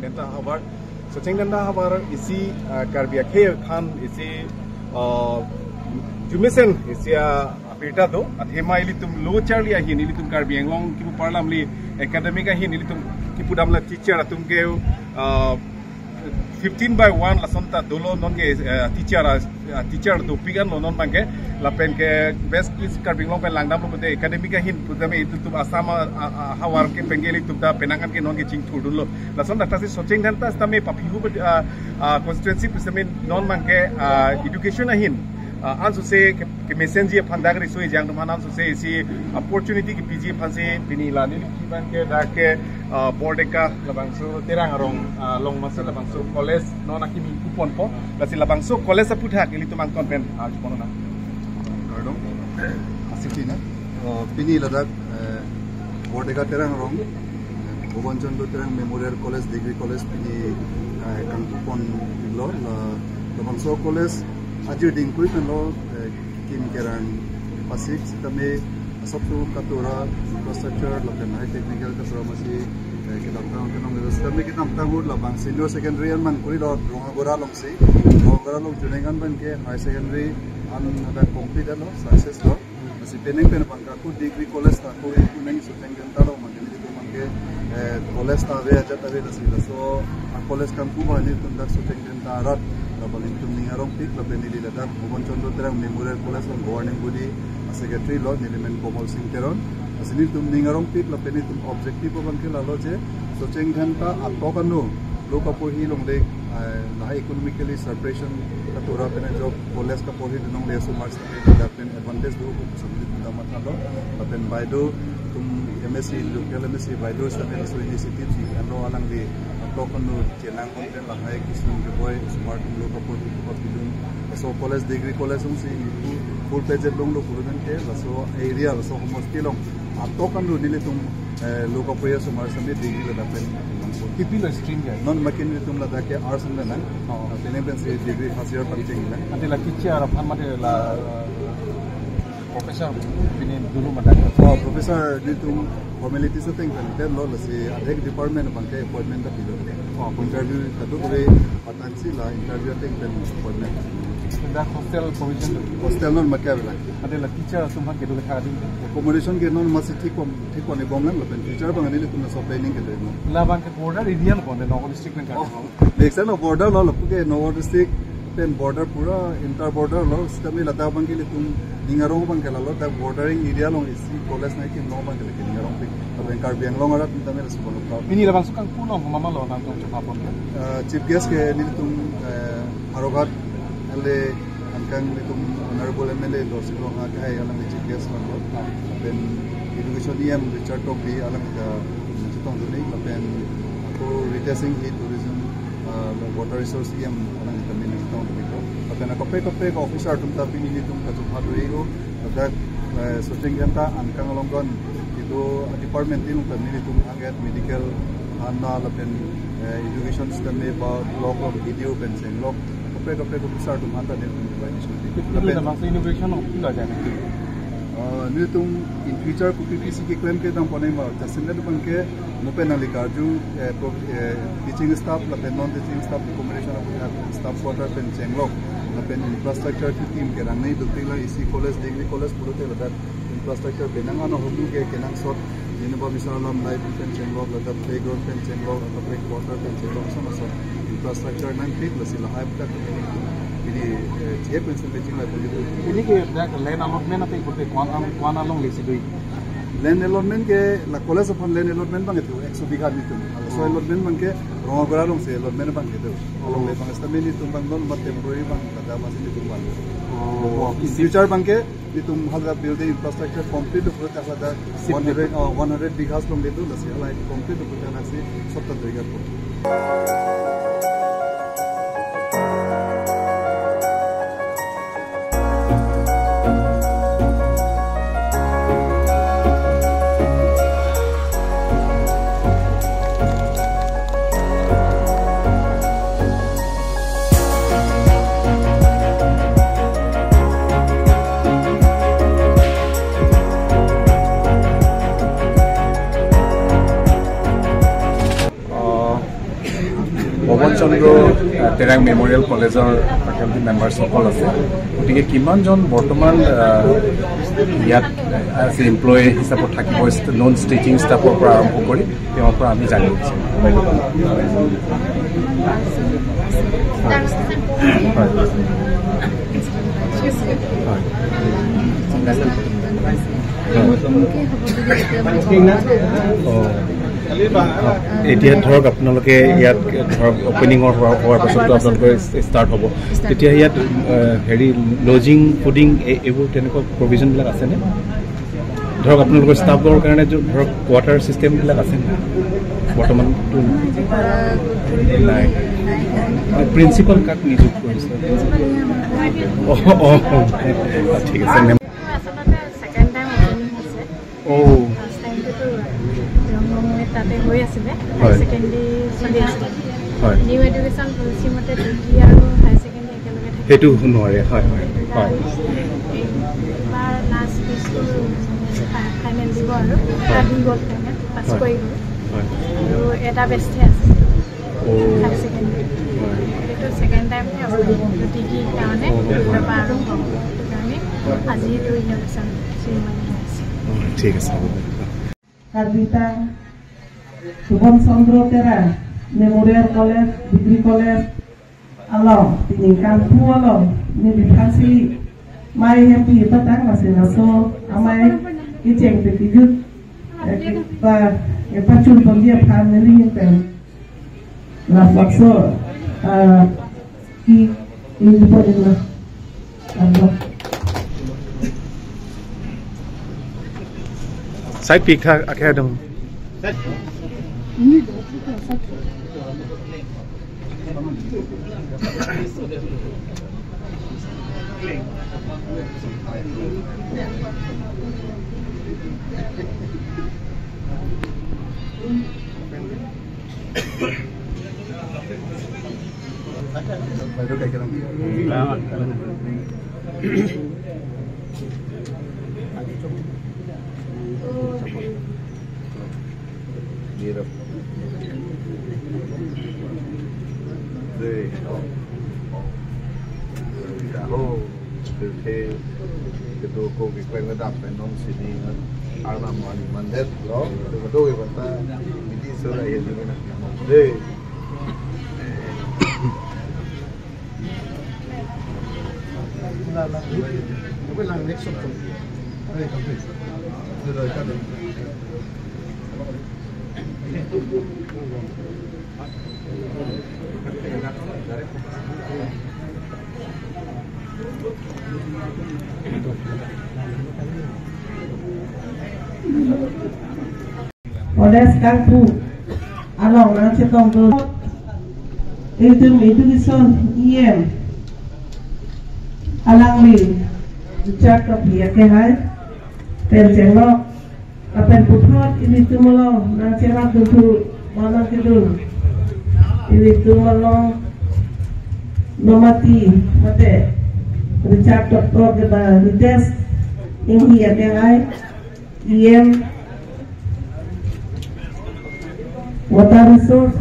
Denta Habar. Soceng Denta Habar isi Karbia Khe Khan isi Jumisen isi Apirta do Athema ilitum Lo Charlie ahin ilitum Karbiang Long Kipu Parlamli Academic ahin ilitum Kipudamla teacher atum geu 15/1 la sonta dolo non ke teacher do pigan non mangke la pen ke best is Karbing Long pen langdam lo de academic hin putame itu tu asama hawar ke pengeli tu da penangan ke non ke ching thur dulo la sonta ta si Soceng Denta stame papihu constituency pusame non mangke education hin answer say ke messenger pandagri so jang man answer say si opportunity ke pg phanse bini la ni kiban ke da ke bordeka labangso terang long masa labangso college non akimi kupon po la si labangso college aputha ke litu mang konten ponona pardon asitina bini ladak bordeka terang Bobonchondo terang memorial college degree college bini kangkupon lo labangso college Ajir dingkui kan lo kim kerang pasik sitame asaptu katura infrastructure lokan high technical kasra masih kita tahu kan nong sitame kita tahu labang senior secondary man kuri lo rongagora long junengan ban ke high secondary an ada complete lo success lo masih peneng pangka ku degree college ta ko kuneng Soceng Denta lo man itu man ke college ta ve aja ta ve so college kan ku bani tundak Soceng Denta rat labalin tum ningarong pik labeni diladak Bobonchondo terang memorial college long governing body secretary lo nilimen Komol Singh Teron asini tum ningarong pik labeni tum objective bangke lalo je Soceng Denta atokanu lokapohi long de la economically separation katura pena job college ka pohi dunong le so marks da pen advantage do sabili tama thalo lapen baido tum MSc local MSc baido sa so initiative si ano alang de atokanu chenang content la hai kisun ke boy smart lokapohi ko bidun so college degree college si full page long lo kurudan ke so area so homosti long atokanu nile tum lokapohi so marks degree la pen Kipilo stream guy. Non makin itu mula ke arts na lang. Pinipin si degree first year pancing lang. Ante la teacher apa made la professor pinin dulu madak. Professor itu formality sa ting kan lo si adek department bangke appointment ta pilo. Interview tadu kore patansi la interview ting kan appointment. Da hostel provision. Hostel non makabla. Ante la teacher sumha ke dulu khadi. Accommodation ke non masih ठीक को ने bomlan lo pen teacher bang ni tu na so planning ke demo. La bang ke border area lo bonde no district men ka. Next no border lo ke no district pen border pura inter border lo stami lata bang ke tum ningarong bang ke lo ta bordering area lo isi college na ke no bang ke ningarong pe pen Karbiang Long ara tum tamera so bono. Ini la bang sukang puno mama lo nang tum chapa pon. Chief guest ke ni tum Harogat ale angkang ni tum honorable MLA lo silo ha kai alang chief guest lo. Then education EM Richard Topi alang ka chitong duni lapen ako retesting tourism water resource EM alang ka min chitong duni ko lapen ako pe officer tum ta pinili tum ka tum hadu ego that Soceng Denta angkang alonggon itu department tin tum pinili tum anget medical anna lapen education system me ba block of video pen seng lok pe officer tum hanta din tum lapen bang innovation of la jane ni tum in future ku PPC ke claim ke dam ponai ma jasinde du banke mopen alika ju teaching staff la pen non teaching staff accommodation of staff quarter pen chenglok la pen infrastructure team ke rang nei du tila isi college degree college purote la infrastructure benang ano homu ke kenang sort jeneba misalam life pen chenglok la playground pen chenglok la play quarter pen chenglok sama so infrastructure nang fit la sila hype ta ini je pencen beijing la begitu ini ke dak land allotment ate kote kwana long lesi doi land allotment ke la college upon land allotment bang itu 100 bighah itu so allotment bang ke rongagora long se allotment bang itu along le bang esta meni tum bang non mat temporary bang kada masih itu bang in future bang ke itu halga building infrastructure complete pura ta sada 100 bighas long itu la se ala complete pura ta si 70 bighas ko Bhawan Chandra Terang memorial কলেজৰ faculty মেম্বাৰসকল আছে গতিকে কিমানজন বৰ্তমান ইয়াত as a employee হিচাপত থাকিব non teaching ষ্টাফৰ পৰা আৰম্ভ কৰি তেওঁৰ পৰা আমি জানিব বিচাৰিম এতিয়া ধৰক আপোনালোকে ইয়াত ধৰক অপেনিঙৰ হোৱাৰ পাছতো আপোনালোকে ষ্টাৰ্ট হ'ব তেতিয়া ইয়াত হেৰি লজিং ফুডিং এইবোৰ তেনেকুৱা প্ৰভিজনবিলাক আছেনে ধৰক আপোনালোকৰ ষ্টাফৰ কাৰণে ধৰক কোৱাৰ্টাৰ চিষ্টেমবিলাক আছেনে বৰ্তমানটো নাই প্ৰিন্সিপাল কাক নিযুক্ত কৰিছে ঠিক আছে মেম তাতে হৈ আছিলে হাই সেকেন্ডাৰী চলি আছিলে নিউ এডুকেশ্যন পলিচি মতে ডিগ্ৰী আৰু হাই সেকেন্ডাৰী একেলগে থাকে সেইটো নোৱাৰে হয় হয় হয় এবাৰ লাষ্ট পিছটো ফাইনেল দিব আৰু এটা দি গ'ল ফাইনেল পাছ কৰি গ'ল আৰু এটা বেষ্টে আছে হাই সেকেন্ডাৰী এইটো ছেকেণ্ড টাইমহে আছে ডিগ্ৰীৰ কাৰণে এবাৰ আৰম্ভ হ'ব সেইটো কাৰণে আজি এইটো ইন'ভেশ্যন চেৰিমনি হৈ আছে ঠিক আছে Karbita Subhan Chandra Terang Memorial College Degree College Along Tingkan Pu Along Ni dikasih mai happy petang masih naso amai kiceng tekijut kita pacul pendia family pen la fakso ki ini podena Allah Side peak academy. Itu kau kau ngedak penon sini alam mandet loh, itu betul ya banta, ini sudah ya juga nak. Deh. Lah, apa lang next option? Ada complete. Sudah kan. Oleh Kangpu Along nang cetong tu education IM Alang li Ucap kopi ya ke hai Pen cengok Apen putrot ini tu melong nang cerak tu mana kedul ini tu melong nomati mate Ucap doktor kita dites ini ya ke hai IM water resource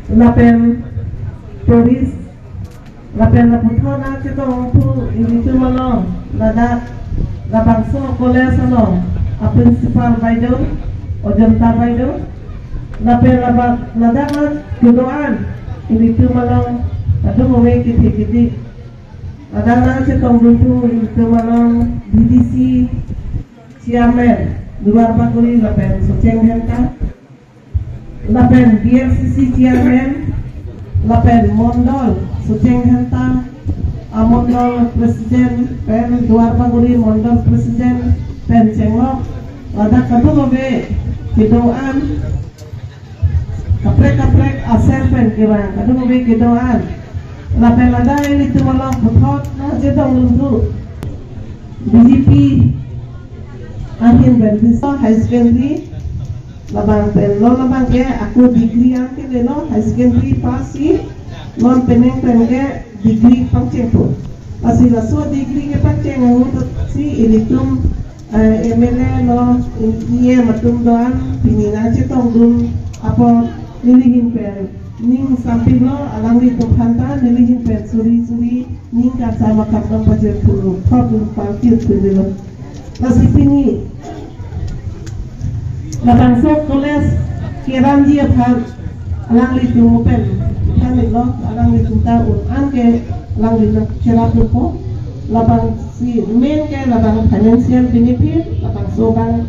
lapen produce lapen laputho na chito tu ini tu malo lada labangso college ano a principal baido ojanta baido lapen lada na kudoan ini tu malo adu mowe kiti lada na chito tu ini tu malo DDC chairman luar baguri lapen Soceng Henta lapen BLCC chairman lapen Mondol Soceng Henta Mondol presiden pen Duarbaguri Mondol presiden pen Cengok lada kadu gobe kidoan kaprek aser pen kirang kadu gobe kidoan lapen lada ini tu malam puthot na jedong lundu BJP ahin berdisa high secondary labang pen lo labang ke aku degree yang ke lo high secondary pasi non peneng pen ke degree pangceng tu pasi la so degree ke pangceng ngut si ilitum MLA lo iya matum doan pinina cetong dum apa nilihin pen ning sampino alang di tukhanta nilihin pen suri ning ka sama kapam pajer puru problem parkir puru nasipini labang sok koles kiram dia phal alang li tu pen kan lo alang li tu ta un anke alang li nak cerap ko labang si main ke labang financial benefit labang soban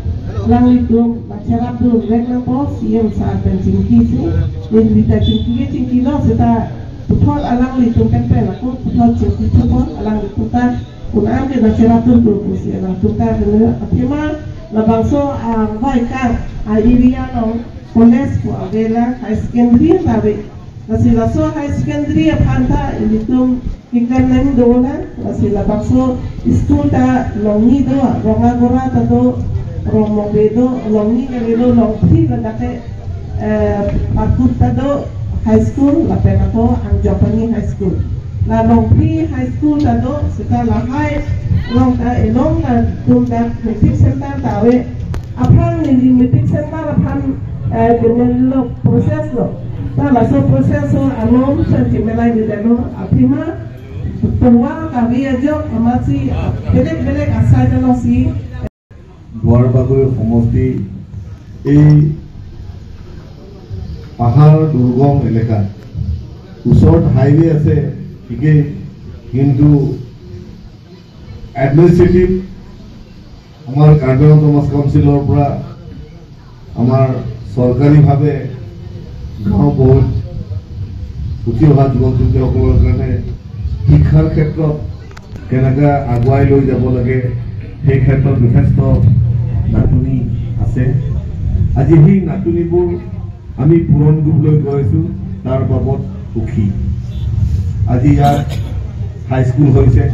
lang itu masyarakat tu mereka pos yang saat pencingki sih, yang kita cingki lo kita putar alang itu kan aku putar cingki tu pun alang itu kan punam ke masyarakat tu pusi alang tu kan dengan apa labang so baik kan area lo koles ko avela high secondary tapi nasi laso high secondary apanta itu ikan nang dolan nasi labang so school ta longi do ronga gora ta do Romo bedo longi bedo longpi ladake pakutado high school la penato ang Japani high school la longpi high school tado sita la high long ta elong na tunda meeting center tawe apang ni meeting center apang dengan lo proses lo ta la so proses so alom sentimelai di dano apima tua kami aja amasi belek asal dano si দুৱাৰবাগৰি সমষ্টি এই পাহাৰ দুৰ্গম এলেকা ওচৰত highway আছে ঠিকেই কিন্তু administrative আমাৰ কাৰ্বি আংলং কাউন্সিলৰ পৰা আমাৰ চৰকাৰীভাৱে গাঁও বহুত উঠি অহা যুৱক যুৱতীসকলৰ কাৰণে শিক্ষাৰ ক্ষেত্ৰত কেনেকৈ আগুৱাই লৈ যাব লাগে সেই ক্ষেত্ৰত যথেষ্ট নাটনি আছে আজি সেই নাটনিবোৰ আমি পূৰণ কৰিবলৈ গৈছোঁ তাৰ বাবদ সুখী আজি ইয়াত হাইস্কুল হৈছে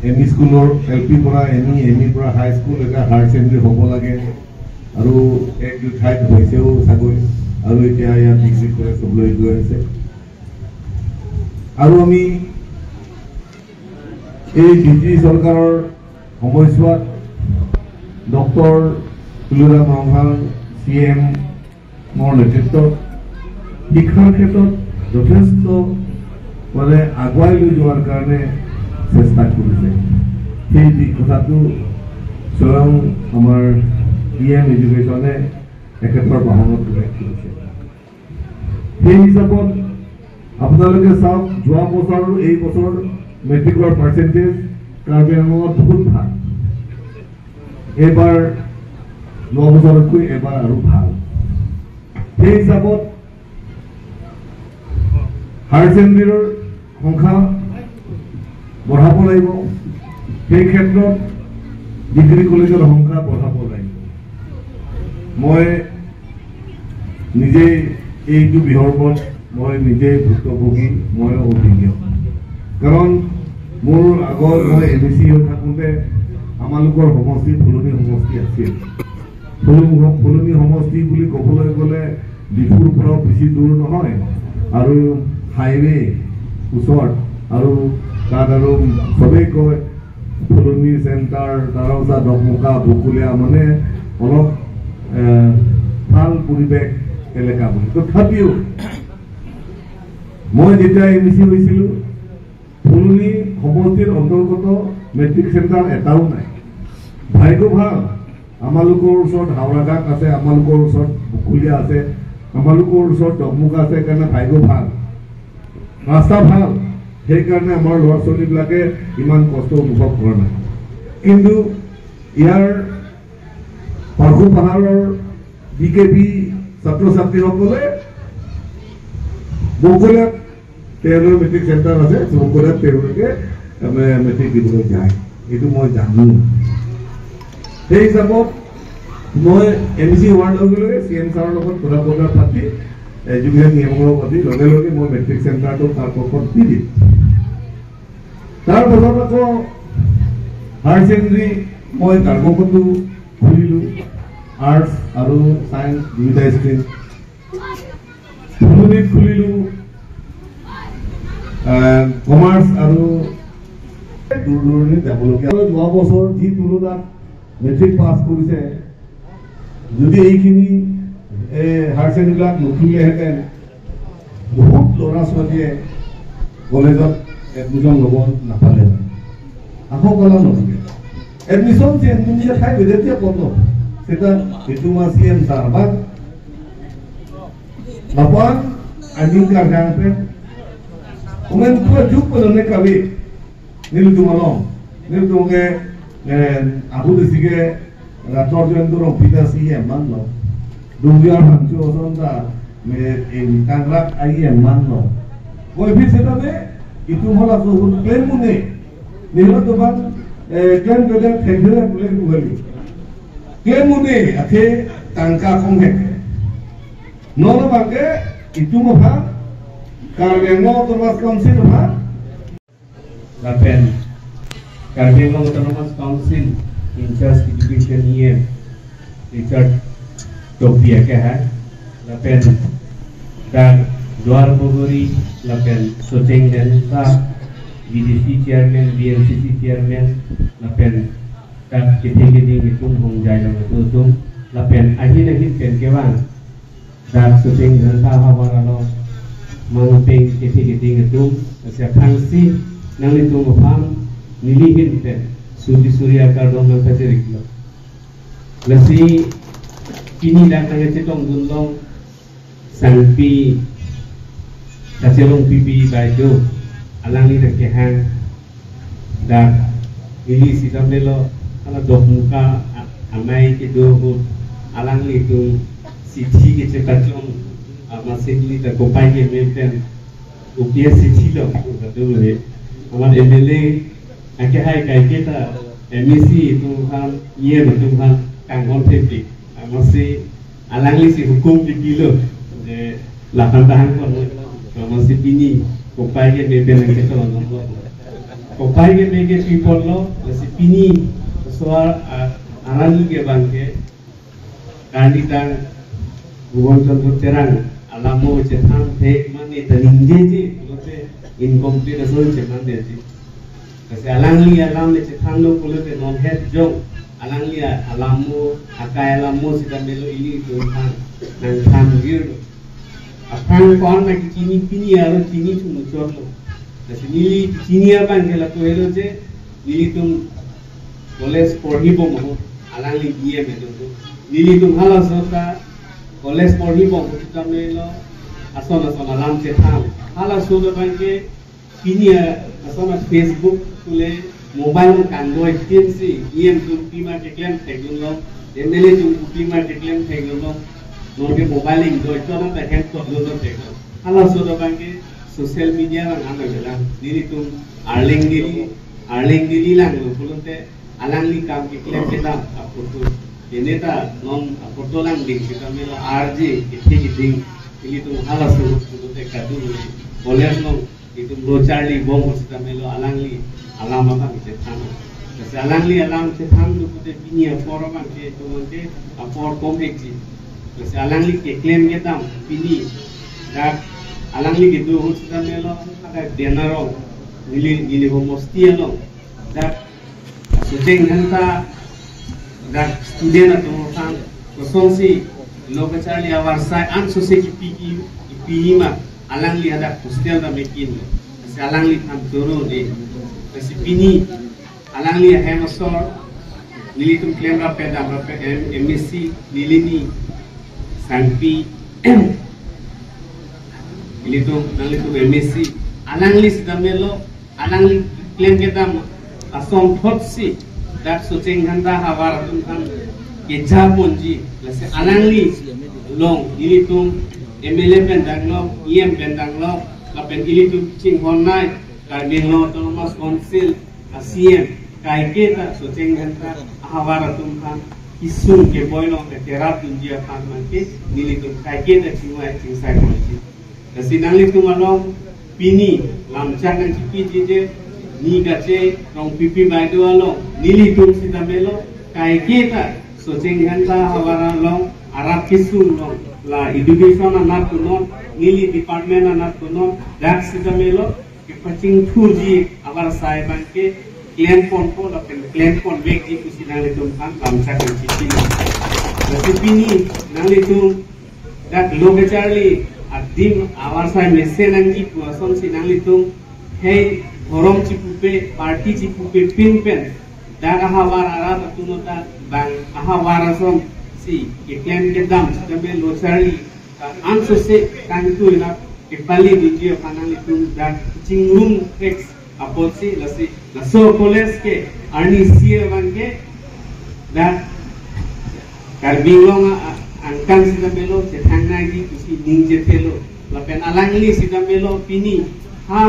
এম ই স্কুলৰ LP পৰা এম ই পৰা হাইস্কুল এটা হায়াৰ ছেকেণ্ডেৰী হ'ব লাগে আৰু এক দুই ঠাইত হৈছেও চাগৈ আৰু এতিয়া ইয়াত ডিগ্ৰী কলেজ হ'বলৈ গৈ আছে আৰু আমি এই বিজেপি চৰকাৰৰ সময়ছোৱাত ডক্টৰ তুলুৰাম ৰংহাল CM-ৰ নেতৃত্বত শিক্ষাৰ ক্ষেত্ৰত যথেষ্ট মানে আগুৱাই লৈ যোৱাৰ কাৰণে চেষ্টা কৰিছে সেই কথাটো স্বয়ং আমাৰ PM এডুকেশ্যনে একেবাৰে বাহনত উল্লেখ কৰিছে সেই হিচাপত আপোনালোকে চাওক যোৱা বছৰ আৰু এই বছৰ মেট্ৰিকৰ পাৰ্চেণ্টেজ কাৰ্বি আংলঙত বহুত ভাল এইবাৰ 9 বছৰতকৈ এবাৰ আৰু ভাল সেই হিচাপত হায়াৰ ছেকেণ্ডেৰীৰ সংখ্যা বঢ়াব লাগিব সেই ক্ষেত্ৰত ডিগ্ৰী কলেজৰ সংখ্যা বঢ়াব লাগিব মই নিজে এইটো বিষয়ৰ ওপৰত মই নিজে ভুক্তভোগী মই অভিজ্ঞ কাৰণ মোৰ আগৰ মই MSc হৈ থাকোঁতে আমালোকৰ সমষ্টি ফুলনি সমষ্টি আছিল ফুলনি সমষ্টি বুলি ক'বলৈ গ'লে ডিফুৰ পৰাও বেছি দূৰ নহয় আৰু হাইৱে ওচৰত আৰু তাত আৰু চবেই কয় ফুলনি চেণ্টাৰ তাৰাওচা ডকমকা বকুলীয়া মানে অলপ ভাল পৰিৱেশ এলেকা বুলি তথাপিও মই যেতিয়া MSc হৈছিলোঁ ফুলনি সমষ্টিৰ অন্তৰ্গত মেট্ৰিক চেণ্টাৰ এটাও নাই ভাগ্য ভাল আমালোকৰ ওচৰত হাওৰাঘাট আছে আমালোকৰ ওচৰত বকুলীয়া আছে আমালোকৰ ওচৰত ডকমকা আছে কাৰণে ভাগ্য ভাল ৰাস্তা ভাল সেইকাৰণে আমাৰ ল'ৰা ছোৱালীবিলাকে ইমান কষ্ট অনুভৱ কৰা নাই কিন্তু ইয়াৰ পাৰ্বত্য পাহাৰৰ BKB ছাত্ৰ ছাত্ৰীসকলে বকুলীয়াত তেওঁলোকৰ মেট্ৰিক চেণ্টাৰ আছে বকুলীয়াত তেওঁলোকে মেট্ৰিক দিবলৈ যায় এইটো মই জানো সেই হিচাপত মই MSc হোৱাৰ লগে লগে CM ছাৰৰ লগত কথা পাতি এডুকেশ্যন নিয়মৰ পাতি লগে লগে মই মেট্ৰিক চেণ্টাৰটো তাৰ পক্ষত দি দিম তাৰ পাছত আকৌ হায়াৰ ছেকেণ্ডেৰী মই কাৰ্বকতো খুলিলোঁ আৰ্টছ আৰু ছায়েন্স দুয়োটা ষ্ট্ৰীম ফুলনিত খুলিলোঁ কমাৰ্চ আৰু দূৰ দূৰণিত যাবলগীয়া যোৱা বছৰ যি তুলনাত মেট্ৰিক পাছ কৰিছে যদি এইখিনি হায়াৰ ছেকেণ্ডেৰীবিলাক নুঠিলেহেঁতেন বহুত ল'ৰা ছোৱালীয়ে কলেজত এডমিশ্যন ল'ব নাপালে আকৌ কলা নতুকে এডমিশ্যন চেঞ্জ ঠাই বেদেতিয়া কত সেটা itu masih yang sahabat lapan anjing karjangpe kemudian tua jumpa dengan kami nilu tu malong nilu tu ke aku tu sih ke rator tu yang tu orang pita sih yang mana dunia hancur sonda me tangrak ayi yang mana kau bisa sebenarnya itu malah suatu klaim mune nilu tu bang klaim kerja kerja boleh kembali klaim mune akhir tangka kongek nol bangke itu mah Karbengo Autonomous Council mah Lapen Karbengo Autonomous Council in charge education here Richard Topia ke hai Lapen dan Dwar Bogori Lapen Soteng Janita BDC Chairman BNCC Chairman Lapen tak kiti-kiti hitung hongjai dong itu Lapen akhir-akhir pen kewan dan Soteng Janita hawaralo menguping kiti-kiti hitung siap hangsi nang itu mufam nilihin te suri-suri akar dong nang pacerik lo lasi kini dak nang cetong dundong sangpi kacelong pipi baido alang ni dekehan dak ini sitam lelo ala dok muka amai ke do alang ni tu siti ke cekacong masih ni tak kopai ke menten ukia siti lo betul le amat MLA akhir hai kai kita MEC itu kan ye betul kan kangkon tepi masih alang li si hukum di kilo de lapan tahan kon masih pini kopai ke menten kita lo kopai ke megen people lo masih pini soal arang ke bangke kandidang Gubon contoh terang alamu cetam thek mane taninjeji lote incomplete asal cetam deji kasi alang li alam ne cetam lo kulote non head jong alang li alamu akai alamu sida melo ini tu kan nang tham gir apang kon na kini pini aro kini chunu chorlo kasi nili kini apa ngela to helo je nili tum college পঢ়িব মহ alang li দিয়ে melo nili tum hala sota college পঢ়িব kita melo asal alam cetam hala sudah bangke kini asal Facebook tule mobile kandoi tensi iem tu pima declaim tegullo MLA tu pima declaim tegullo norge mobile indoi chona ta hand to lo tegullo hala sudah bangke social media lang ana bela diri tu arling dili lang lo pulunte alang li kam ke claim kita aporto eneta non aporto lang ding kita melo RJ kiti ding ini tu halas tu te kadu boleh no itu brocarli bom kita melo alangli alam apa kita tham kasi alangli alam kita tham tu te pini apor apa ke tu monte apor komplexi kasi alangli ke claim kita pini dak alangli gitu kita melo ada denaro nili homosti lo dak sujeng hanta dak student atau orang kosongsi lokacali awar sai an soseki piki ma alang li ada hostel da mekin kasi alang li tham toro de kasi pini alang li hemasor nili tum claim ra peda MSc nilini sanpi nili tum MSc alang li sidamelo alang li claim kita asom thotsi dak soceng handa hawar tum kan keja ponji lase alangli long ini tum MLA pendanglo IM pendanglo kapen ini tum ching honai Karbengo Autonomous Council ASEAN kai kita soceng handa hawar tum kan isum ke boilong ke terap tunjia kan manke nili tum kai kita chingwai chingsai ponji kasi nangli tum along pini lamchang kan chiki jije ni gache rong pipi baido along nili tum sitamelo kai kita soceng handa hawara long arab kisun long la education anak kunon nili department anak kunon dak sitamelo ke paching thuji abar sai banke claim pon ko la claim pon weg ji kusinang le tum kan lamcha kan chiti la sipini nang le tum that logically adim awarsai mesenangi puason sinanglitung hey horom cipupe party cipupe pinpen dan ahawar arab atunota bang ahawarasom si iklan kedam sampai logically ansose kantu ina kepali video kananglitung dan cinglung text aposi lasi laso college ke arni sia bangke dan karbinglong angkan sida melo cethangna gi kusi ning jethelo lapen alangli sida melo pini ha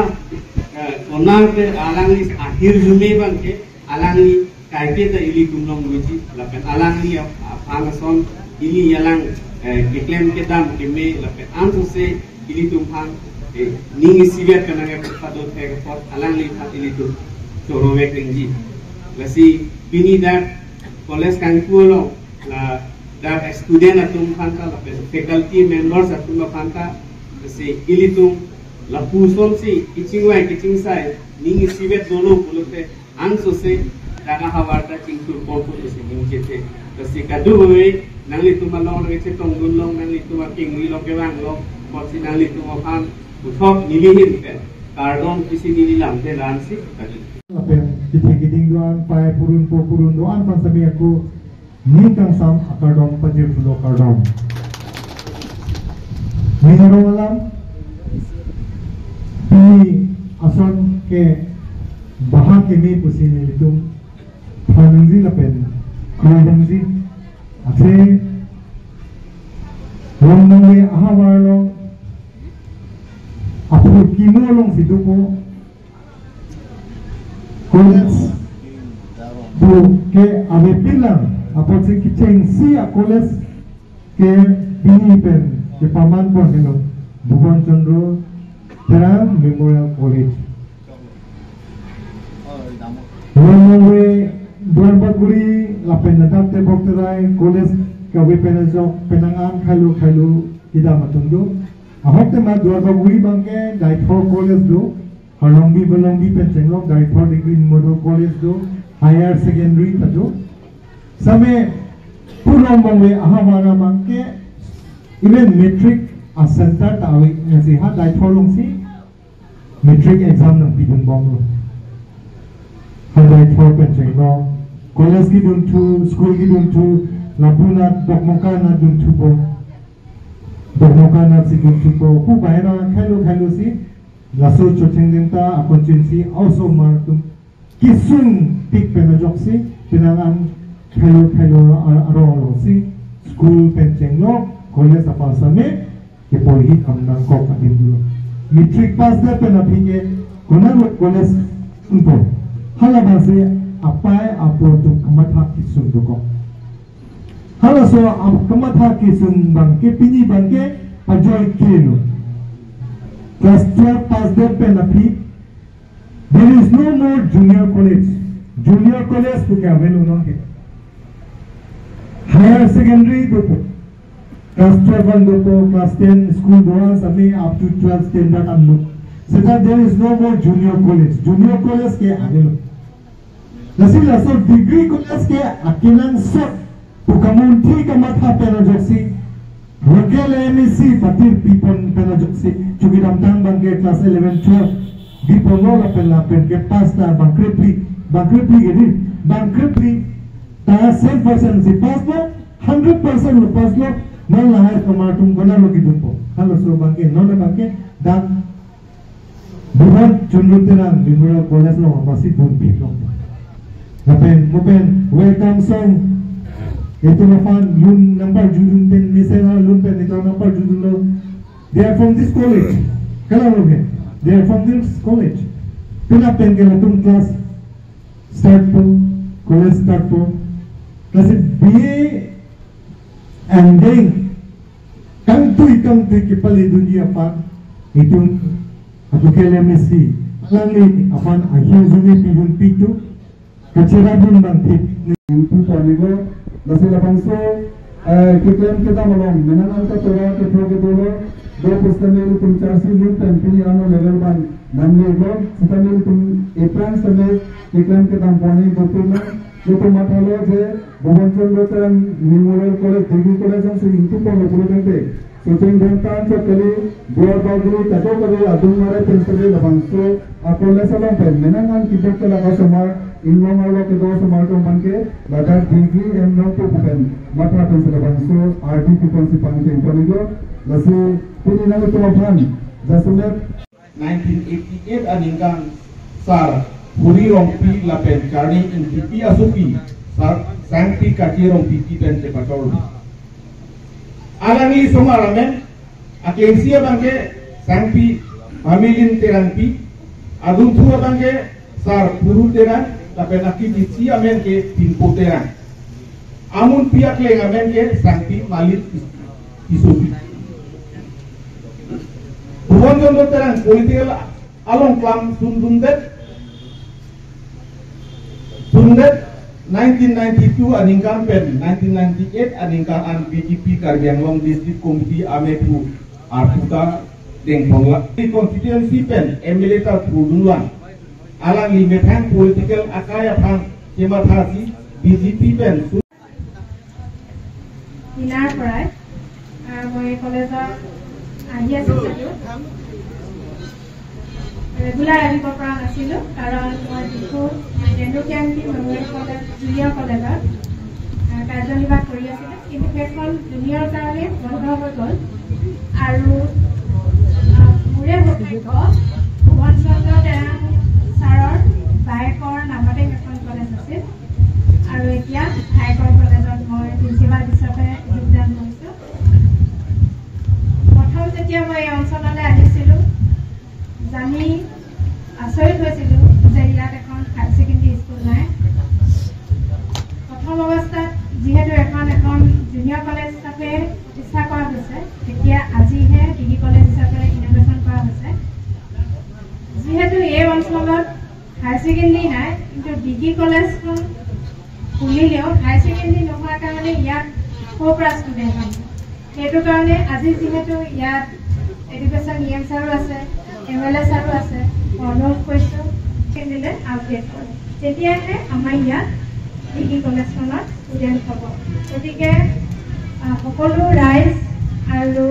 onar ke alangli akhir jume bangke alangli kaite da ili kumlong guji lapen alangli apanason ili yalang geklem ke dam keme lapen ansose ili tumphang ning sivet kananga pado thega pot alangli phat ili tu chorowe kengji lasi pini da college kankulo la that student atum khanta la faculty members atum khanta se ilitum la puson si kitching sai ning sivet dono pulote anso se daga hawarta chingtur popo se ningchete se kadu hoye nangli tumalong ngeche tonggun long nangli tuma kingli lo kewang lo posi nangli tuma khan uthok nilihin pe cardon kisi nililam te ransi kadu apen kiting doan pai purun doan pan sabi aku ni kang sam akardom pajir fulo kardom ni naro alam ni ason ke baha ke me pusine litum phanangzi lapen krodamzi ate romnangwe ahawarlo apu kimolong sidupo college bu ke ave pilang apa sih kiceng si college ke bini pen ke paman pon keno Bhuban Chandra Terang Memorial College Romwe Duarbaguri lapen natap te bokterai college kawe penajok penangan khalu tidak matundo ahok te ma Duarbaguri bangke Daithor College do Halongbi Balongbi Pencenglok Daithor Degree Model College do higher secondary tado Same purong bangwe ahamara bangke even metric a center tawi nasi ha dai tholong si metric exam nang pidun banglo ha dai thol pencheng no college ki dun tu school ki dun tu labuna dokmoka na dun tu bo dokmoka na si dun tu bo ku baira khalo si laso chocheng denta akon si also mar tum kisun tik penajok si pinangan Hello, aro si school pencenglo college apa same ke polhi kamnang ko katin dulu matric pass da pena pinge konar college unto hala base apai apo tu kamatha kisun doko hala so kamatha kisun bangke pini bangke pajoy kilo class 12 pass da pena pi there is no more junior college to kya velu no ke higher secondary dopo class 12 dopo class 10 school doan sami up to 12 standard anlo so that there is no more junior college ke agelo nasi laso degree college ke akilan so pukamunti kamatha penajoksi rogel MSc patir pipon penajoksi chugidam tang bangke class 11 12 dipono la pen ke pasta bankruptcy gedi bankruptcy Taya 100% si paslo 100% lo paslo non la hai kamatum gona lo gidumpo halo so bangke non bangke dan Bhuban Chandra Terang Memorial College lo masih bon pito Mopen welcome song itu nafan lun number judun ten misena lun pen itu number judun lo they are from this college kalau lo they are from this college pina pen ke latum class start po college start po kasi BA and then kantui kipali dunia pa itong ato KLMSC langit apan akhir zumi pidun pitu kacirabun bangkit itu panigo nasi labangso kiklaim kita malong menanang ka tora ke dulu do pustamil tum charsi lutan pili ano level ban namle go sitamil tum epran samil kiklaim kita poni dotuna Itu matalo je Bhuban Chandra Terang Memorial College Degree College ang sa YouTube po na pulutan Susun Dentan sekali buat bagi kacau kali adung mara prinsipnya labangso aku lesalang pen menangan kita kelak semua inno malu kita semua tu mangke ladak tinggi enno tu bukan mata prinsip labangso RT prinsip pangke imponigo lasi puni nama tu apa jasunet 1988 aningkan sar Huri rompi lapen karni intipi asupi sar sangpi kaki rompi pen cepatol Alangi semua ramen, akensia bangke sangpi familin terangpi, adun tua bangke sar puru terang, tapi nak kisi amen ke timpo terang. Amun pihak leng amen ke sangpi malit isupi. Bukan contoh terang politikal along klam sundet 1992 aningkan pen 1998 aningkan an BJP Karbianglong District Committee amepu arputa deng pongla constituency pen MLA ta pudunwan alang limetan political akaya phang kemathasi BJP pen Inar prai moi college ahi aছিলো regular আহিব পৰা নাছিলোঁ কাৰণ মই যিটো ডেনোকিয়ানটি memorial college junior কলেজত কাৰ্যনিৰ্বাহ কৰি আছিলোঁ কিন্তু সেইখন জুনিয়ৰ কাৰণে বন্ধ হৈ গ'ল আৰু মোৰে সৌভাগ্য ভুৱন চন্দ্ৰ তেৰাং ছাৰৰ ভায়েকৰ নামতে সেইখন কলেজ আছিল আৰু এতিয়া ভায়েকৰ কলেজত মই প্ৰিন্সিপাল হিচাপে যোগদান কৰিছোঁ প্ৰথম যেতিয়া মই এই অঞ্চললৈ আহিছিলোঁ জানি আচৰিত হৈছিলোঁ যে ইয়াত এখন হায়াৰ ছেকেণ্ডেৰী স্কুল নাই প্ৰথম অৱস্থাত যিহেতু এখন জুনিয়ৰ কলেজ হিচাপে প্ৰতিষ্ঠা কৰা হৈছে তেতিয়া আজিহে ডিগ্ৰী কলেজ হিচাপে ইন'ভেশ্যন কৰা হৈছে যিহেতু এই অঞ্চলত হায়াৰ ছেকেণ্ডেৰী নাই কিন্তু ডিগ্ৰী কলেজখন খুলিলেও হায়াৰ ছেকেণ্ডেৰী নোহোৱাৰ কাৰণে ইয়াত সৰু পৰা ষ্টুডেণ্ট আছে সেইটো কাৰণে আজি যিহেতু ইয়াত এডুকেশ্যন EM ছাৰো আছে MLA ছাৰো আছে অনুৰোধ কৰিছোঁ কেন্দ্ৰলৈ আপডেট কৰে তেতিয়াহে আমাৰ ইয়াত ডিগ্ৰী কলেজখনত ষ্টুডেণ্ট হ'ব গতিকে সকলো ৰাইজ আৰু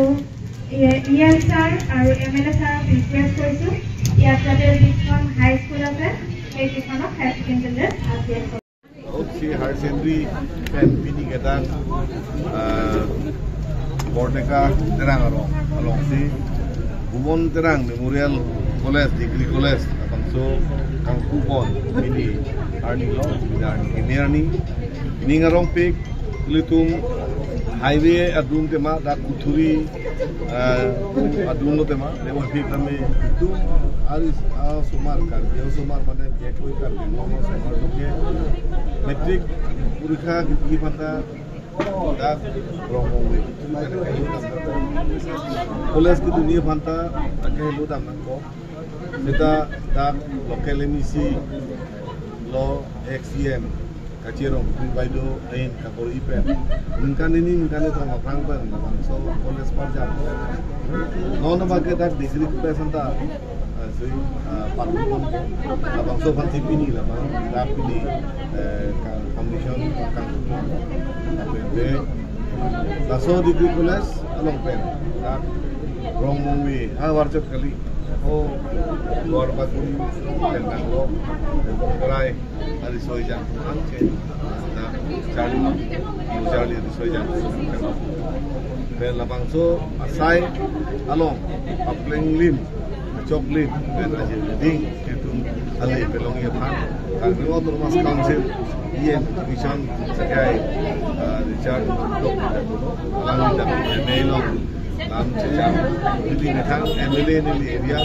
EM ছাৰ আৰু MLA ছাৰক ৰিকুৱেষ্ট কৰিছোঁ ইয়াত যাতে যিখন হাইস্কুল আছে সেইকেইখনক হায়াৰ ছেকেণ্ডেৰীলৈ আপডেট কৰে হায়াৰ ছেকেণ্ডেৰী পিনি কেইটা বৰডেকা তেৰাং আৰু অলংচি Bumon Terang Memorial College, Degree College, Abangso, Kangkupon, Mini, Arni Law, Arni, Ningarong Pig, Litum, Highway, Adum Tema, Dakuturi, Adum Tema, they were picked me to Aris Sumar, Sumar, but then Yakoi, Metric, Urika, Gipanda. Dak Romowi. College ki dunia phanta ake lu dam nangko. Kita dak local MEC lo XCM kacirong baido ain kakori ipen. Mungkin ini to maprang ban so college parja. Nono bagi dak degree pesanta sui parpun abang so fanti pini lah bang dak pini foundation kangkupon. Laso degree college along pen dak rong mungwi warjat kali oh luar baturi tentang lo berai hari soijan angke dak cari di soijan pen labangso asai along apling lim coklit pen aja ding itu ali pelong ya pan kan remote mas council IM Vision sebagai Richard Alang Mailong Lam Cecam, jadi mereka MLA di area